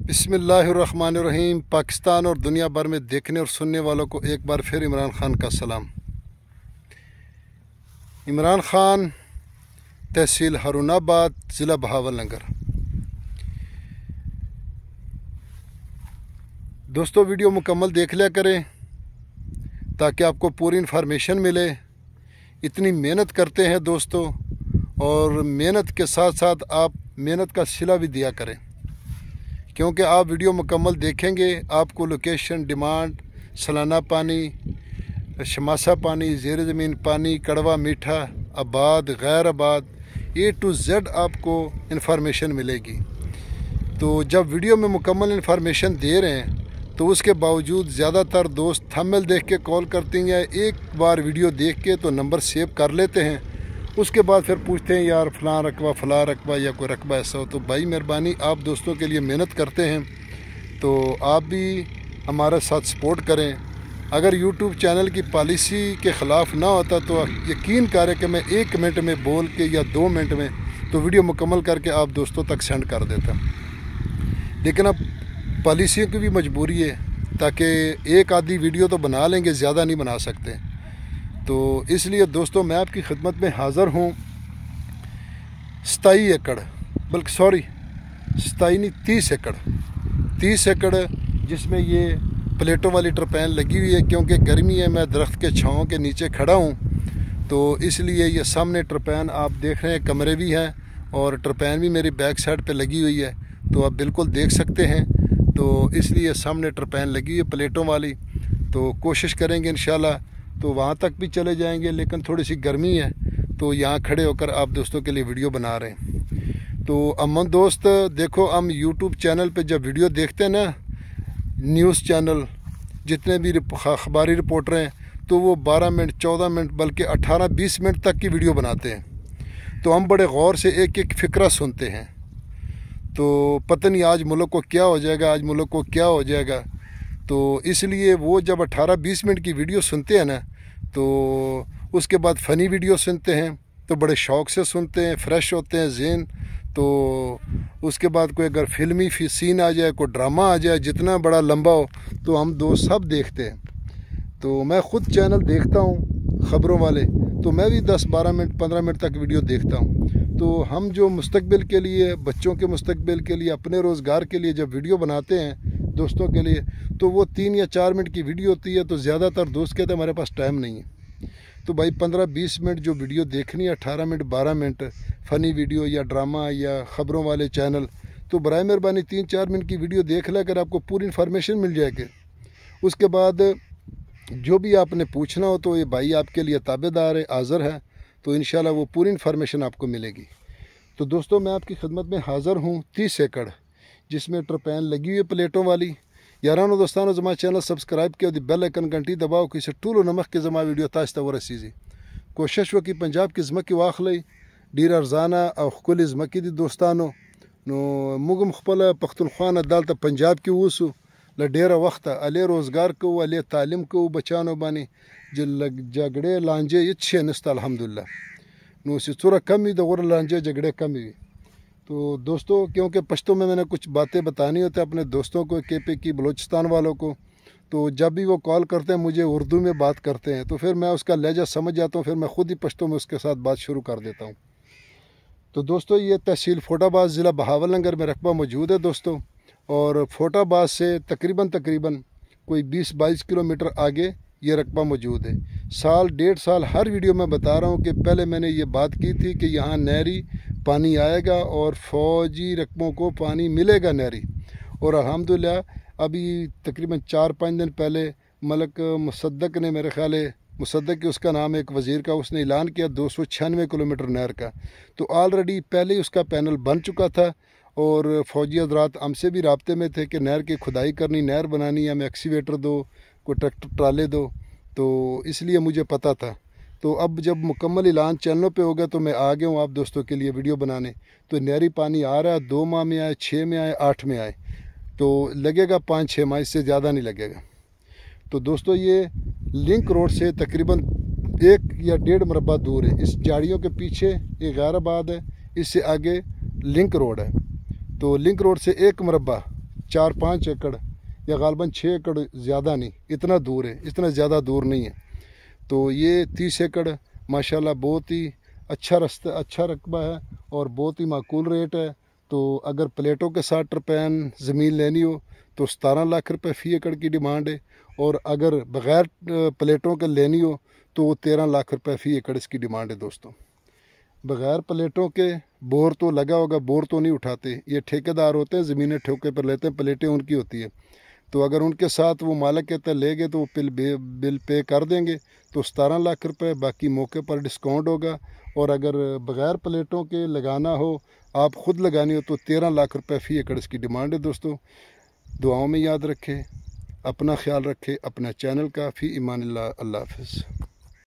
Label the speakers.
Speaker 1: बिस्मिल्लाहिर्रहमानिर्रहीम। पाकिस्तान और दुनिया भर में देखने और सुनने वालों को एक बार फिर इमरान ख़ान का सलाम। इमरान ख़ान, तहसील हारूनाबाद, ज़िला बहावलनगर। दोस्तों, वीडियो मुकम्मल देख लिया करें ताकि आपको पूरी इन्फॉर्मेशन मिले। इतनी मेहनत करते हैं दोस्तों, और मेहनत के साथ साथ आप मेहनत का सिला भी दिया करें, क्योंकि आप वीडियो मुकम्मल देखेंगे आपको लोकेशन, डिमांड, सालाना पानी, शमासा पानी, ज़ेर ज़मीन पानी, कड़वा मीठा, आबाद, गैर आबाद, A to Z आपको इन्फॉर्मेशन मिलेगी। तो जब वीडियो में मुकम्मल इन्फॉर्मेशन दे रहे हैं तो उसके बावजूद ज़्यादातर दोस्त थंबनेल देख के कॉल करते हैं, एक बार वीडियो देख के तो नंबर सेव कर लेते हैं, उसके बाद फिर पूछते हैं यार फ़लाँ रकबा या कोई रकबा ऐसा हो। तो भाई मेहरबानी, आप दोस्तों के लिए मेहनत करते हैं तो आप भी हमारे साथ सपोर्ट करें। अगर YouTube चैनल की पॉलिसी के ख़िलाफ़ ना होता तो यकीन करें कि मैं 1 मिनट में बोल के या 2 मिनट में तो वीडियो मुकम्मल करके आप दोस्तों तक सेंड कर देता। लेकिन अब पॉलिसियों की भी मजबूरी है, ताकि एक आधी वीडियो तो बना लेंगे, ज़्यादा नहीं बना सकते। तो इसलिए दोस्तों मैं आपकी खिदमत में हाज़िर हूँ। 27 एकड़, बल्कि सॉरी 27 नहीं 30 एकड़ जिसमें ये प्लेटों वाली ट्रपैन लगी हुई है। क्योंकि गर्मी है, मैं दरख्त के छाँव के नीचे खड़ा हूँ, तो इसलिए ये सामने ट्रपैन आप देख रहे हैं, कमरे भी हैं और ट्रपैन भी मेरी बैक साइड पे लगी हुई है, तो आप बिल्कुल देख सकते हैं। तो इसलिए सामने ट्रपैन लगी हुई है प्लेटों वाली। तो कोशिश करेंगे इंशाल्लाह तो वहाँ तक भी चले जाएंगे, लेकिन थोड़ी सी गर्मी है तो यहाँ खड़े होकर आप दोस्तों के लिए वीडियो बना रहे हैं। तो अमन दोस्त देखो, हम YouTube चैनल पे जब वीडियो देखते हैं ना, न्यूज़ चैनल जितने भी अखबारी रिपोर्टर हैं, तो वो 12 मिनट 14 मिनट बल्कि 18-20 मिनट तक की वीडियो बनाते हैं। तो हम बड़े गौर से एक एक फ़िक्रा सुनते हैं। तो पता नहीं आज मुल्क को क्या हो जाएगा, आज मुल्क को क्या हो जाएगा। तो इसलिए वो जब 18-20 मिनट की वीडियो सुनते हैं ना, तो उसके बाद फ़नी वीडियो सुनते हैं तो बड़े शौक़ से सुनते हैं, फ्रेश होते हैं ज़हन। तो उसके बाद कोई अगर फिल्मी सीन आ जाए, कोई ड्रामा आ जाए जितना बड़ा लंबा हो, तो हम दोस्त सब देखते हैं। तो मैं ख़ुद चैनल देखता हूँ ख़बरों वाले, तो मैं भी 10-12 मिनट 15 मिनट तक वीडियो देखता हूँ। तो हम जो मुस्तकबिल के लिए, बच्चों के मुस्तकबिल के लिए, अपने रोज़गार के लिए जब वीडियो बनाते हैं दोस्तों के लिए, तो वो 3 या 4 मिनट की वीडियो होती है। तो ज़्यादातर दोस्त कहते हैं हमारे पास टाइम नहीं है। तो भाई 15-20 मिनट जो वीडियो देखनी है, 18 मिनट 12 मिनट फ़नी वीडियो या ड्रामा या ख़बरों वाले चैनल, तो बराए मेहरबानी 3-4 मिनट की वीडियो देख लें, अगर आपको पूरी इन्फॉर्मेशन मिल जाएगी। उसके बाद जो भी आपने पूछना हो तो ये भाई आपके लिए ताबेदार है, हाज़िर है, तो इंशाल्लाह वो पूरी इन्फॉर्मेशन आपको मिलेगी। तो दोस्तों मैं आपकी खिदमत में हाज़िर हूँ 30 एकड़ जिसमें ट्रपैन लगी हुई है प्लेटों वाली। यारानो दोस्तानो, जमा चैनल सब्सक्राइब किया, बेल आइकन घंटी दबाओ कि इसे टूलो नमक के जमा वीडियो ताश तवर रसीजी। कोशिश वो कि पंजाब की ज़मक की वाखली डीर अर्जाना और खुली ज़मकी दी दोस्तानो नो मुग मुखपल पख्तनख्वा अदालत पंजाब की ऊसू ल डेरा वक्त अले रोज़गार को, अले तालीम को बचानो बानी जगड़े लांजे अच्छे नस्त अल्हम्दुलिल्लाह नो से चुरा कमी दौर लांजे जगड़े कमी। तो दोस्तों क्योंकि पश्तो में मैंने कुछ बातें बतानी होती है अपने दोस्तों को, KP की बलूचिस्तान वालों को, तो जब भी वो कॉल करते हैं मुझे उर्दू में बात करते हैं, तो फिर मैं उसका लहजा समझ जाता हूँ, फिर मैं ख़ुद ही पश्तो में उसके साथ बात शुरू कर देता हूँ। तो दोस्तों ये तहसील फोटाबाद, ज़िला बहावलनगर में रकबा मौजूद है दोस्तों। और फोटाबाद से तकरीबन कोई 20-22 किलोमीटर आगे ये रकबा मौजूद है। साल 1.5 साल हर वीडियो में बता रहा हूँ कि पहले मैंने ये बात की थी कि यहाँ नहरी पानी आएगा और फ़ौजी रकबों को पानी मिलेगा नहरी। और अल्हम्दुलिल्लाह अभी तकरीबन 4-5 दिन पहले मलक मुसद्दक ने, मेरे ख्याल है मुसद्दक की उसका नाम है एक वज़ीर का, उसने ऐलान किया 296 किलोमीटर नहर का। तो ऑलरेडी पहले ही उसका पैनल बन चुका था और फ़ौजी हज़रात हमसे भी राब्ते में थे कि नहर की खुदाई करनी, नहर बनानी, हमें एक्सीवेटर दो, कोई ट्रैक्टर ट्राले दो। तो इसलिए मुझे पता था। तो अब जब मुकम्मल ऐलान चैनलों पे हो गया तो मैं आ गया हूँ आप दोस्तों के लिए वीडियो बनाने। तो नहरी पानी आ रहा है, 2 माह में आए, 6 में आए, 8 में आए, तो लगेगा 5-6 माह, इससे ज़्यादा नहीं लगेगा। तो दोस्तों ये लिंक रोड से तकरीबन 1 या 1.5 मुरब्बा दूर है। इस झाड़ियों के पीछे एक गैराबाद है, इससे आगे लिंक रोड है। तो लिंक रोड से 1 मुरब्बा 4-5 एकड़ या गालबन 6 एकड़, ज़्यादा नहीं, इतना दूर है, इतना ज़्यादा दूर नहीं है। तो ये 30 एकड़ माशाल्लाह बहुत ही अच्छा रास्ता, अच्छा रकबा है और बहुत ही माकूल रेट है। तो अगर प्लेटों के साथ ट्रपैन ज़मीन लेनी हो तो 17 लाख रुपए फ़ी एकड़ की डिमांड है, और अगर बग़ैर प्लेटों के लेनी हो तो वो 13 लाख रुपए फ़ी एकड़ इसकी डिमांड है। दोस्तों, बग़ैर प्लेटों के बोर तो लगा होगा, बोर तो नहीं उठाते, ये ठेकेदार होते हैं, ज़मीनें ठेके पर लेते हैं, प्लेटें उनकी होती है। तो अगर उनके साथ वो मालिक कहता है ले गए तो वो बिल पे कर देंगे, तो 17 लाख रुपए, बाकी मौके पर डिस्काउंट होगा। और अगर बग़ैर प्लेटों के लगाना हो, आप ख़ुद लगानी हो, तो 13 लाख रुपए फ़ी एकड़ इसकी डिमांड है। दोस्तों, दुआओं में याद रखें, अपना ख्याल रखें, अपना चैनल का। फ़ी ईमानिल्लाह, अल्लाह हाफ़िज़।